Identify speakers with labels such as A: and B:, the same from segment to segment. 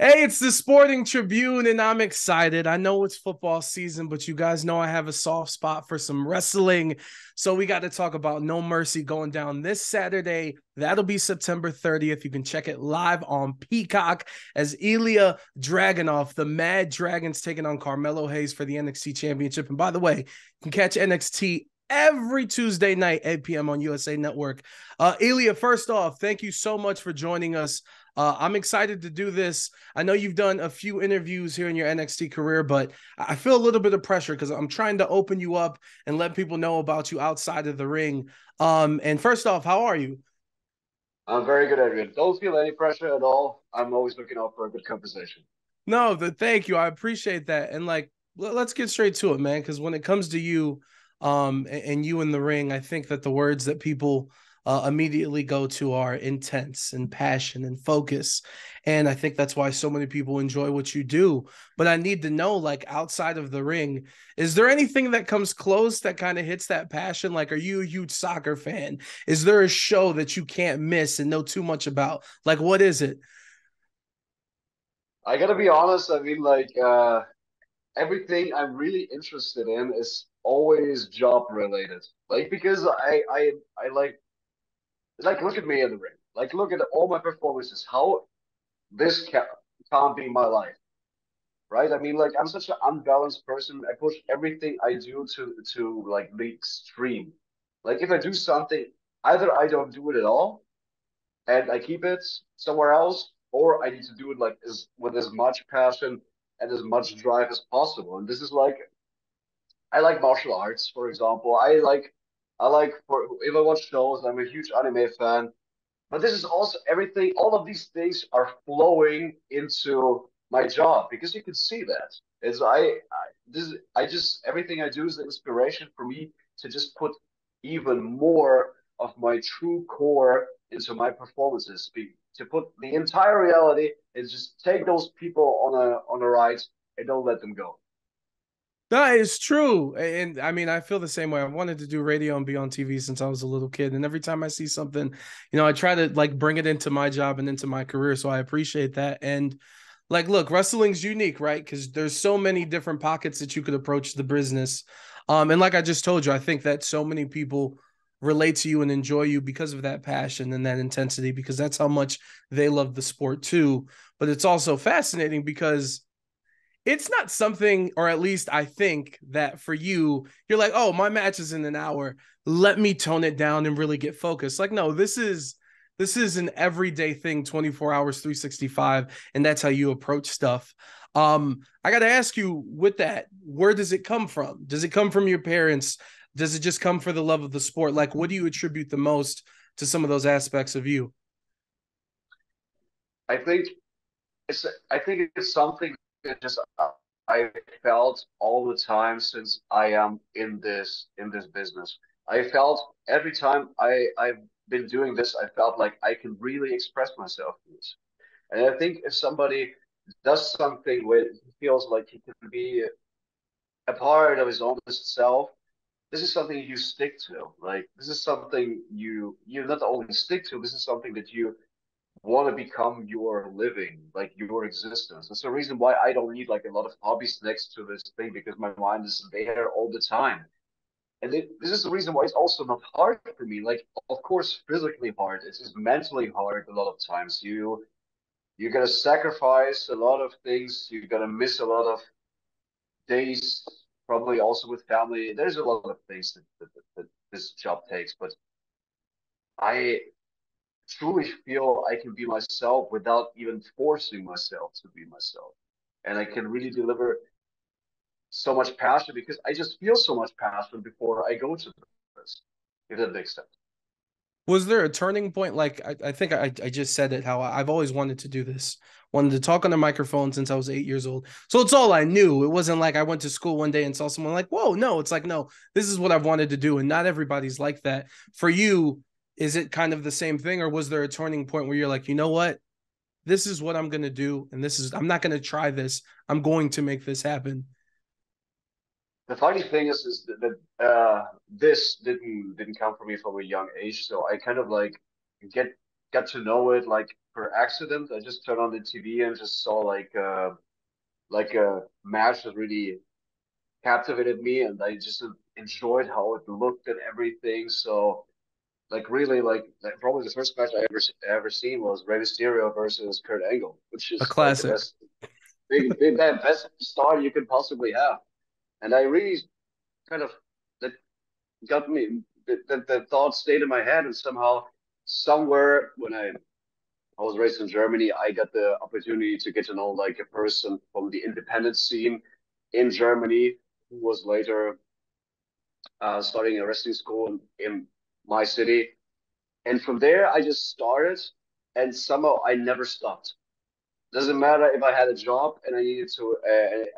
A: Hey, it's the Sporting Tribune, and I'm excited. I know it's football season, but you guys know I have a soft spot for some wrestling. So we got to talk about No Mercy going down this Saturday. That'll be September 30th. You can check it live on Peacock as Ilja Dragunov, the Mad Dragons, taking on Carmelo Hayes for the NXT Championship. And by the way, you can catch NXT every Tuesday night, 8 p.m. on USA Network. Ilja, first off, thank you so much for joining us. I'm excited to do this. I know you've done a few interviews here in your NXT career, but I feel a little bit of pressure because I'm trying to open you up and let people know about you outside of the ring. And first off, how are you?
B: I'm very good, Adrian. Don't feel any pressure at all. I'm always looking out for a good conversation.
A: No, thank you. I appreciate that. And like, let's get straight to it, man. Because when it comes to you, and you in the ring, I think that the words that people immediately go to are intense and passion and focus. And I think that's why so many people enjoy what you do. But I need to know, like, outside of the ring, is there anything that comes close that kind of hits that passion? Like, are you a huge soccer fan? Is there a show that you can't miss and know too much about? Like, what is it?
B: I gotta be honest, everything I'm really interested in is always job related. Like because I like look at me in the ring. Like look at all my performances. How this can't be my life, right? I mean, like I'm such an unbalanced person. I push everything I do to like the extreme. Like if I do something, either I don't do it at all and I keep it somewhere else, or I need to do it like with as much passion and as much drive as possible. And this is like I like martial arts, for example. I like for if I watch shows, I'm a huge anime fan. But this is also everything. All of these things are flowing into my job because you can see that. It's I just everything I do is an inspiration for me to just put even more of my true core into my performances. To put the entire reality and just take those people on a ride and don't let them go.
A: That is true. And I mean, I feel the same way. I wanted to do radio and be on TV since I was a little kid. And every time I see something, I try to like bring it into my job and into my career. So I appreciate that. And like, look, wrestling's unique, right? Because there's so many different pockets that you could approach the business. And like I just told you, I think that so many people relate to you and enjoy you because of that passion and that intensity, because that's how much they love the sport too. But it's also fascinating because it's not something, or at least I think that for you, you're like, oh, my match is in an hour. Let me tone it down and really get focused. Like, no, this is an everyday thing, 24 hours, 365, and that's how you approach stuff. I gotta ask you with that, where does it come from? Does it come from your parents? Does it just come for the love of the sport? Like, what do you attribute the most to some of those aspects of you?
B: I think I think it's something that just I felt all the time since I am in this business. I felt every time I've been doing this, I felt like I can really express myself in this. And I think if somebody does something where he feels like he can be a part of his honest self, this is something you stick to. Like this is something you not only stick to, this is something that you want to become your living, like your existence. That's the reason why I don't need like a lot of hobbies next to this thing because my mind is there all the time. And this is the reason why it's also not hard for me. Like, of course, physically hard. It's just mentally hard a lot of times. You gotta sacrifice a lot of things. You gotta miss a lot of days, probably also with family. There's a lot of things that this job takes, but I truly feel I can be myself without even forcing myself to be myself. And I can really deliver so much passion because I just feel so much passion before I go to this, if that makes sense.
A: Was there a turning point? Like I think I just said it, how I've always wanted to do this, wanted to talk on the microphone since I was 8 years old. So it's all I knew. It wasn't like I went to school one day and saw someone like, whoa, no, it's like, no, this is what I've wanted to do. And not everybody's like that. For you, is it kind of the same thing? Or was there a turning point where you're like, you know what? This is what I'm gonna do, and I'm not gonna try this. I'm going to make this happen.
B: The funny thing is that this didn't come from me from a young age, so I kind of like get got to know it like per accident. I just turned on the TV and just saw like a match that really captivated me, and I just enjoyed how it looked and everything. So like really like probably the first match I ever seen was Rey Mysterio versus Kurt Angle, which
A: A
B: is like the
A: classic.
B: best start you could possibly have. And I really kind of that got me the thought stayed in my head, and somehow somewhere when I was raised in Germany, I got the opportunity to get to know like a person from the independent scene in Germany who was later starting a wrestling school in my city. And from there, I just started, and somehow I never stopped. Doesn't matter if I had a job and I needed to,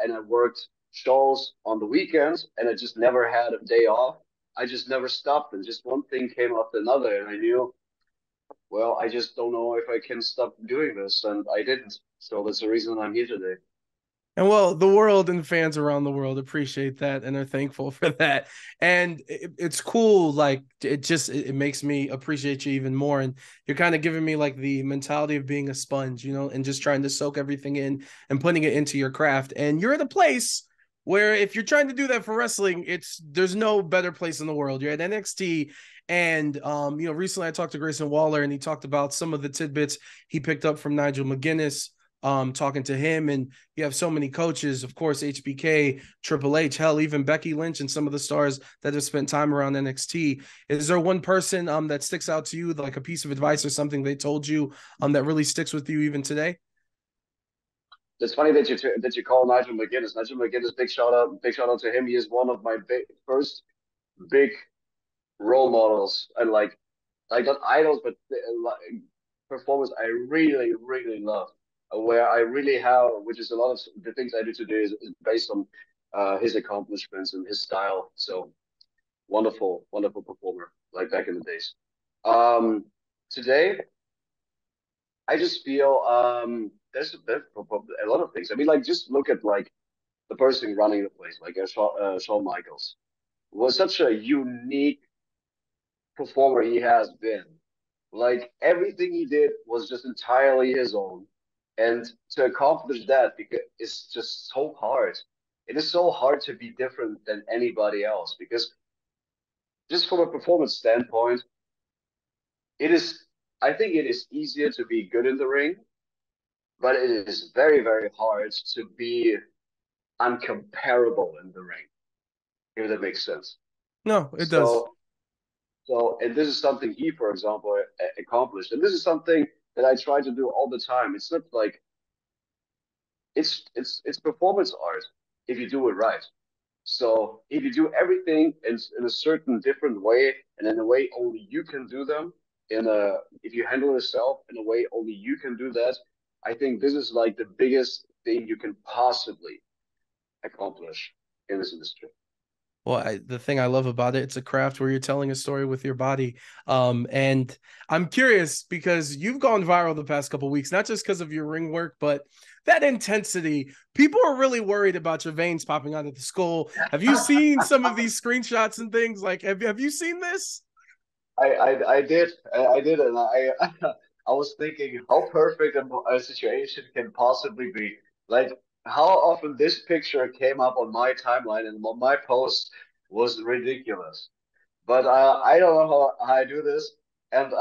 B: and I worked shows on the weekends, and I just never had a day off. I just never stopped, and just one thing came after another, and I knew, well, I just don't know if I can stop doing this, and I didn't. So that's the reason I'm here today.
A: And well, the world and fans around the world appreciate that and are thankful for that. And it's cool. Like it makes me appreciate you even more. And you're kind of giving me like the mentality of being a sponge, you know, and just trying to soak everything in and putting it into your craft. And you're at a place where if you're trying to do that for wrestling, there's no better place in the world. You're at NXT. And recently I talked to Grayson Waller and he talked about some of the tidbits he picked up from Nigel McGuinness, talking to him. And you have so many coaches, of course, HBK, Triple H, hell, even Becky Lynch and some of the stars that have spent time around NXT. Is there one person that sticks out to you, like a piece of advice or something they told you that really sticks with you even today?
B: It's funny that you call Nigel McGuinness. Nigel McGuinness, big shout out to him. He is one of my first big role models, and like not idols, but like performers I really, really love. Where I really have, which is a lot of the things I do today is based on his accomplishments and his style. So wonderful, wonderful performer, like back in the days. Um, Today, I just feel there's a lot of things. I mean, like just look at like the person running the place, like Shawn Michaels was such a unique performer he has been. Like everything he did was just entirely his own. And to accomplish that because it's just so hard. It is so hard to be different than anybody else because just from a performance standpoint, it is I think it is easier to be good in the ring, but it is very, very hard to be uncomparable in the ring, if that makes sense.
A: No, it does.
B: So and this is something he, for example, accomplished. And this is something that I try to do all the time. It's not like it's performance art if you do it right. So if you do everything in a certain different way and in a way only you can do them, in a if you handle yourself in a way only you can do that, I think this is like the biggest thing you can possibly accomplish in this industry.
A: Well, the thing I love about it, it's a craft where you're telling a story with your body. And I'm curious because you've gone viral the past couple of weeks, not just because of your ring work, but that intensity. People are really worried about your veins popping out of the skull. Have you seen some of these screenshots and things? Like, have you seen this?
B: I did, and I was thinking how perfect a situation can possibly be. Like how often this picture came up on my timeline and on my post was ridiculous. But I don't know how I do this, and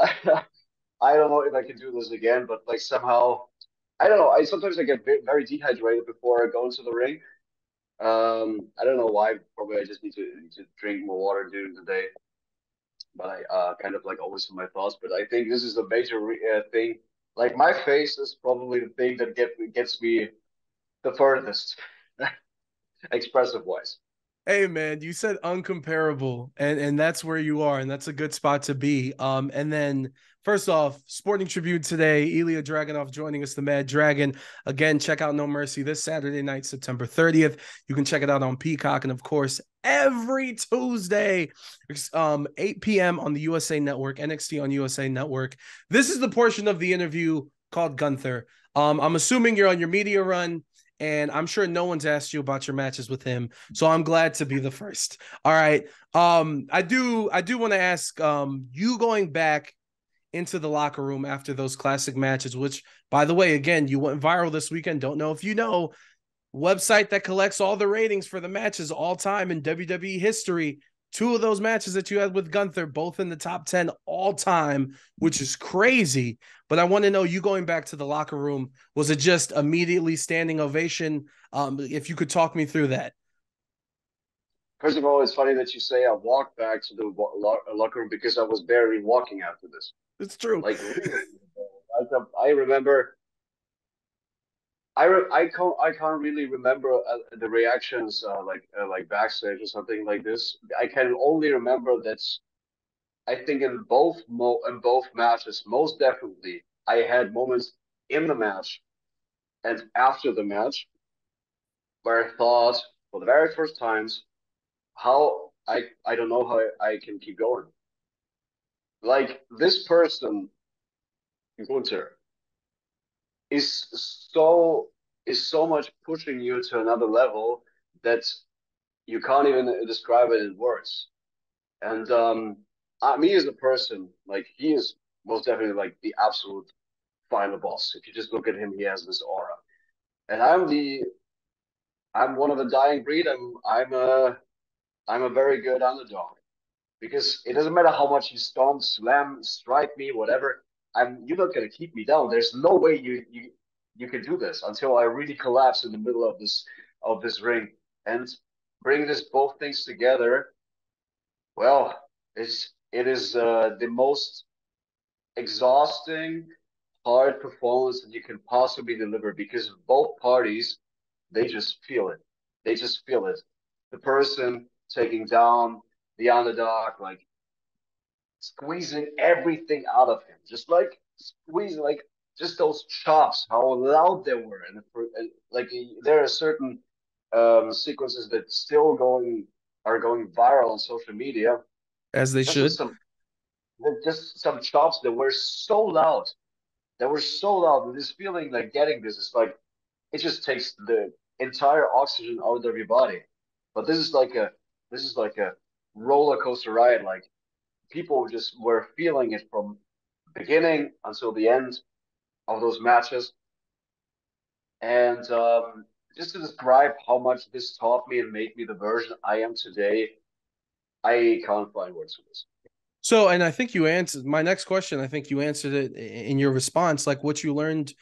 B: I don't know if I can do this again. But like somehow, I don't know. I sometimes I get very dehydrated before I go into the ring. I don't know why. Probably I just need to drink more water during the day, but I kind of like always in my thoughts. But I think this is a major thing. Like my face is probably the thing that gets me the furthest, expressive wise.
A: Hey man, you said uncomparable, and that's where you are, and that's a good spot to be. And then first off, Sporting Tribune today, Ilja Dragunov joining us, the Mad Dragon. Again, check out No Mercy this Saturday night, September 30th. You can check it out on Peacock, and of course, every Tuesday, 8 p.m. on the USA Network, NXT on USA Network. This is the portion of the interview called Gunther. I'm assuming you're on your media run, and I'm sure no one's asked you about your matches with him. So I'm glad to be the first. All right. I do want to ask, you going back into the locker room after those classic matches, which, by the way, again, you went viral this weekend. Don't know if you know, website that collects all the ratings for the matches all time in WWE history. Two of those matches that you had with Gunther, both in the top 10 all time, which is crazy. But I want to know, you going back to the locker room, was it just immediately standing ovation? If you could talk me through that.
B: First of all, it's funny that you say I walked back to the locker room because I was barely walking after this.
A: It's true.
B: Like really, I remember. I can't really remember the reactions like backstage or something like this. I can only remember that I think in both matches, most definitely, I had moments in the match and after the match where I thought for the very first times how I don't know how I can keep going. Like this person, Gunther, is so is so much pushing you to another level that you can't even describe it in words. And me as a person, like he is most definitely like the absolute final boss. If you just look at him, he has this aura. And I'm one of a dying breed. I'm a very good underdog because it doesn't matter how much you stomp, slam, strike me, whatever. You're not gonna keep me down. There's no way you can do this until I really collapse in the middle of this ring and bring this both things together. Well, it is the most exhausting, hard performance that you can possibly deliver because both parties they just feel it. They just feel it. The person taking down the underdog, like squeezing everything out of him, just like squeezing, like just those chops, how loud they were, and like there are certain sequences that still going are going viral on social media.
A: As they
B: Just with
A: should.
B: some chops that were so loud, that were so loud. And this feeling like getting this is like it just takes the entire oxygen out of your body. But this is like a roller coaster ride. Like people just were feeling it from beginning until the end of those matches. And just to describe how much this taught me and made me the version I am today, I can't find words for this.
A: So, and I think you answered my next question. I think you answered it in your response. Like, what you learned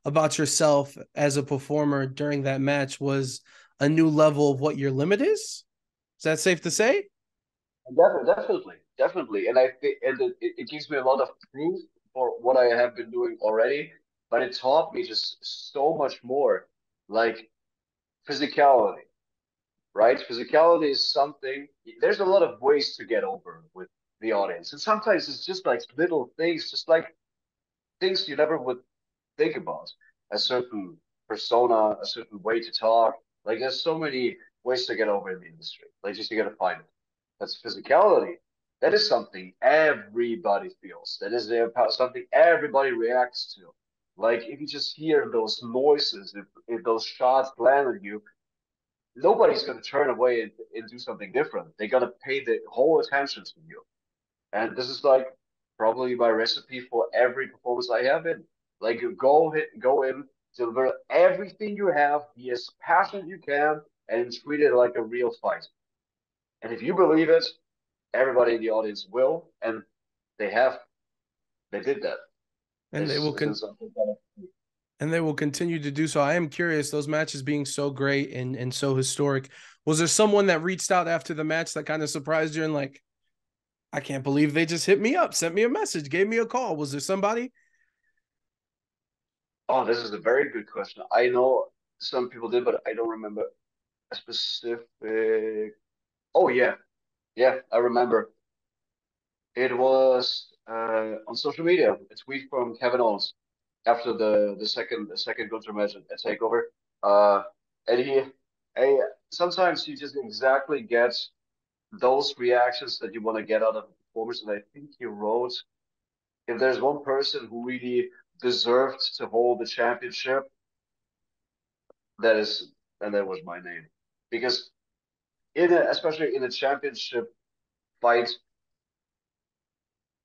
A: about yourself as a performer during that match was a new level of what your limit is. Is that safe to say?
B: Definitely, and I think and it gives me a lot of proof for what I have been doing already. But it taught me just so much more, like physicality, right? Physicality is something. There's a lot of ways to get over with the audience, and sometimes it's just like little things, just like things you never would think about. A certain persona, a certain way to talk. Like there's so many ways to get over in the industry. Like just you gotta find it. That's physicality. That is something everybody feels. That is something everybody reacts to. Like if you just hear those noises, if those shots land on you, nobody's gonna turn away and do something different. They're gonna pay the whole attention to you. And this is like probably my recipe for every performance I have in. Like you go in, deliver everything you have, be as passionate you can, and treat it like a real fight. And if you believe it, everybody in the audience will, and they have. They did that.
A: And they
B: This
A: will
B: is something that
A: and they will continue to do so. I am curious, those matches being so great and so historic. Was there someone that reached out after the match that kind of surprised you and like, I can't believe they just hit me up, sent me a message, gave me a call? Was there somebody?
B: oh, this is a very good question. I know some people did, but I don't remember a specific. Oh yeah, I remember. It was on social media. A tweet from Kevin Owens after the second Gunther match at Takeover. Uh, and hey, sometimes you just exactly get those reactions that you want to get out of the performance. And I think he wrote, if there's one person who really deserved to hold the championship, that is, and that was my name, because especially in a championship fight,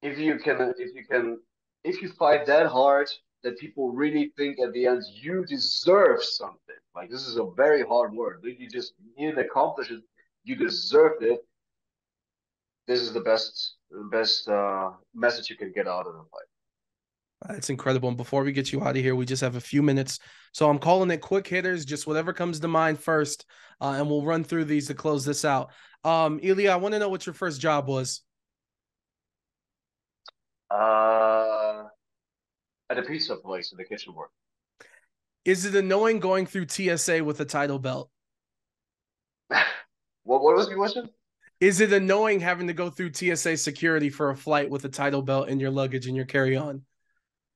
B: if you can if you fight that hard, that people really think at the end you deserve something. Like this is a very hard word. If you didn't accomplish it, you deserved it. This is the best message you can get out of the fight.
A: That's incredible. And before we get you out of here, we just have a few minutes. So I'm calling it quick hitters, just whatever comes to mind first. And we'll run through these to close this out. Ilya, I want to know what your first job was.
B: Uh, at a pizza place in the kitchen work.
A: Is it annoying going through TSA with a title belt?
B: What was the question?
A: Is it annoying having to go through TSA security for a flight with a title belt in your luggage and your carry-on?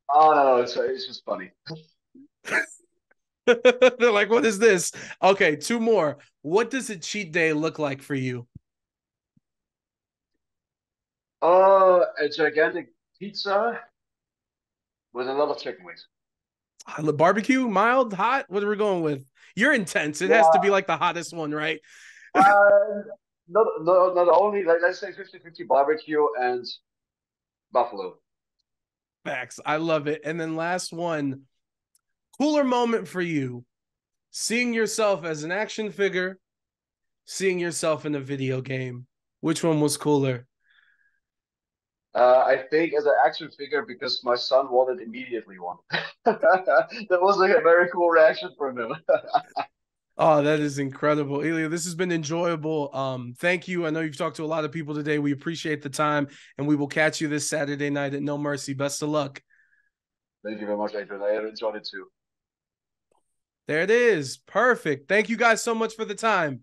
B: Oh no, it's just funny.
A: They're like, what is this? Okay, two more. What does a cheat day look like for you?
B: A gigantic pizza with a lot of chicken wings.
A: Barbecue, mild, hot? What are we going with? You're intense. It has to be
B: Yeah,
A: like the hottest one, right?
B: not only like let's say 50-50 barbecue and buffalo.
A: Facts. I love it. And then last one, cooler moment for you. Seeing yourself as an action figure, seeing yourself in a video game. Which one was cooler?
B: I think as an action figure because my son wanted immediately one. That was like a very cool reaction from him.
A: Oh, that is incredible. Ilya, this has been enjoyable. Thank you. I know you've talked to a lot of people today. We appreciate the time, and we will catch you this Saturday night at No Mercy. Best of luck.
B: Thank you very much, Adrian. I enjoyed it too.
A: There it is. Perfect. Thank you guys so much for the time.